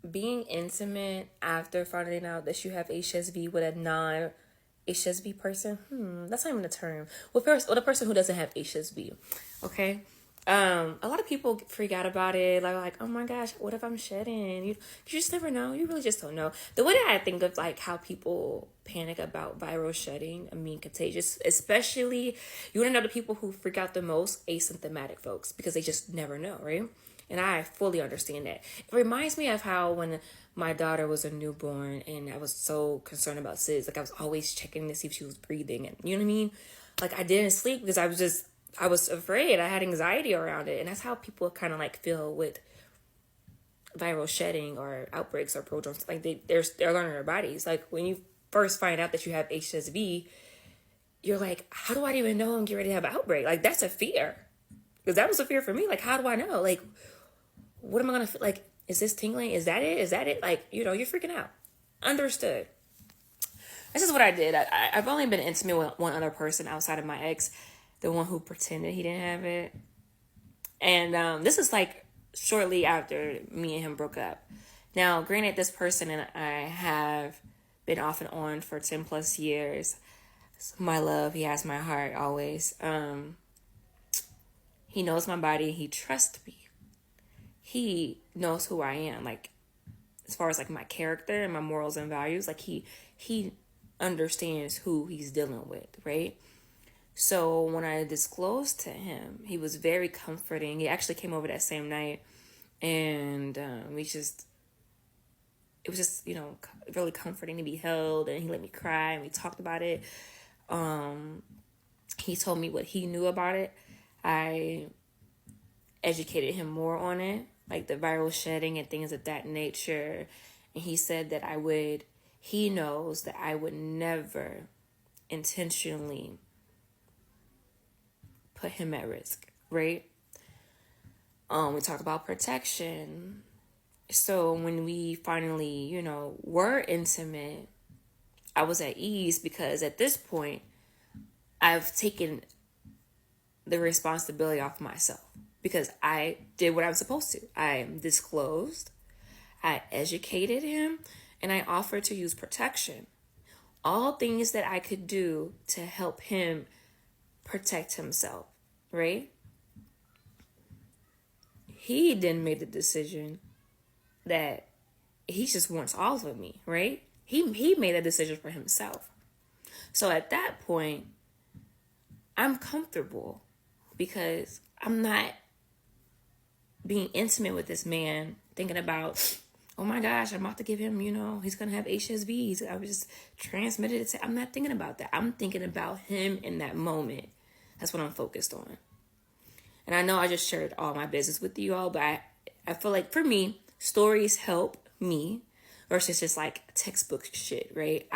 being intimate after finding out that you have HSV with a non-HSV person, that's not even a term. With a person who doesn't have HSV, okay? A lot of people freak out about it, like, oh my gosh, what if I'm shedding? You just never know. You really just don't know. The way that I think of like how people panic about viral shedding, contagious, especially you want to know the people who freak out the most, asymptomatic folks, because they just never know, right? And I fully understand that. It reminds me of how when my daughter was a newborn and I was so concerned about SIDS, like I was always checking to see if she was breathing, and you know what I mean? Like I didn't sleep because I was afraid. I had anxiety around it. And that's how people kind of like feel with viral shedding or outbreaks or prodromes. Like they're learning their bodies. Like when you first find out that you have HSV, you're like, how do I even know I'm getting ready to have an outbreak? Like that's a fear. Because that was a fear for me. Like, how do I know? Like, what am I going to feel? Like, is this tingling? Is that it? Is that it? Like, you're freaking out. Understood. This is what I did. I've only been intimate with one other person outside of my ex, the one who pretended he didn't have it. And this is like shortly after me and him broke up. Now, granted, this person and I have been off and on for 10 plus years. My love, he has my heart always. He knows my body. He trusts me. He knows who I am. Like, as far as like my character and my morals and values, like he understands who he's dealing with, right? So when I disclosed to him, he was very comforting. He actually came over that same night, and it was just, really comforting to be held, and he let me cry, and we talked about it. He told me what he knew about it. I educated him more on it, like the viral shedding and things of that nature. And he said that he knows that I would never intentionally put him at risk, right? We talk about protection. So when we finally, were intimate, I was at ease because at this point, I've taken the responsibility off myself because I did what I was supposed to. I disclosed, I educated him, and I offered to use protection. All things that I could do to help him protect himself, right? He then made the decision that he just wants all of me, right? He made a decision for himself. So at that point, I'm comfortable because I'm not being intimate with this man thinking about, oh my gosh, I'm about to give him, he's going to have HSV. I was just transmitted it. I'm not thinking about that. I'm thinking about him in that moment. That's what I'm focused on. And I know I just shared all my business with you all, but I feel like for me, stories help me versus just like textbook shit, right?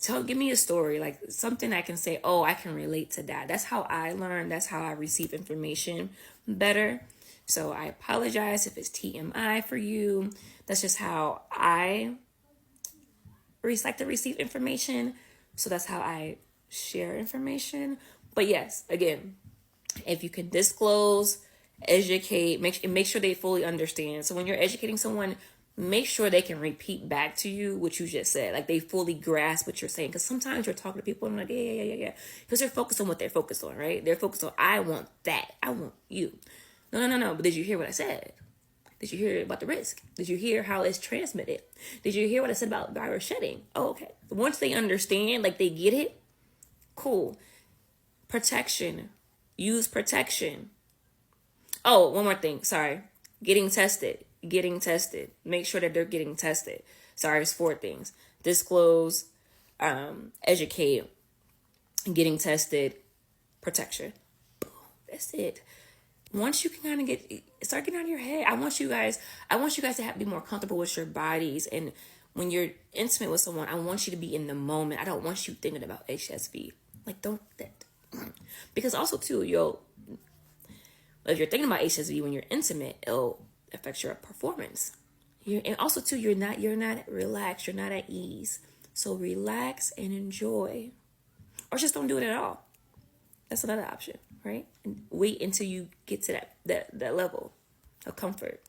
Give me a story, like something I can say, oh, I can relate to that. That's how I learn. That's how I receive information better. So I apologize if it's TMI for you. That's just how I like to receive information. So that's how I share information. But yes, again, if you can disclose, educate, make sure they fully understand. So when you're educating someone, make sure they can repeat back to you what you just said. Like they fully grasp what you're saying. Because sometimes you're talking to people and I'm like, yeah. Because they're focused on what they're focused on, right? They're focused on, I want that. I want you. No. But did you hear what I said? Did you hear about the risk? Did you hear how it's transmitted? Did you hear what I said about virus shedding? Oh, okay. Once they understand, like they get it, cool. Protection. Use protection. Oh, one more thing. Sorry. Getting tested. Make sure that they're getting tested. Sorry, it's 4 things. Disclose, educate, getting tested, protection. Boom. That's it. Once you can kind of start getting out of your head, I want you guys to be more comfortable with your bodies. And when you're intimate with someone, I want you to be in the moment. I don't want you thinking about HSV. Like, don't that. Because also too, if you're thinking about HSV when you're intimate, it'll affect your performance. And also too, you're not relaxed. You're not at ease. So relax and enjoy, or just don't do it at all. That's another option, right? And wait until you get to that level of comfort.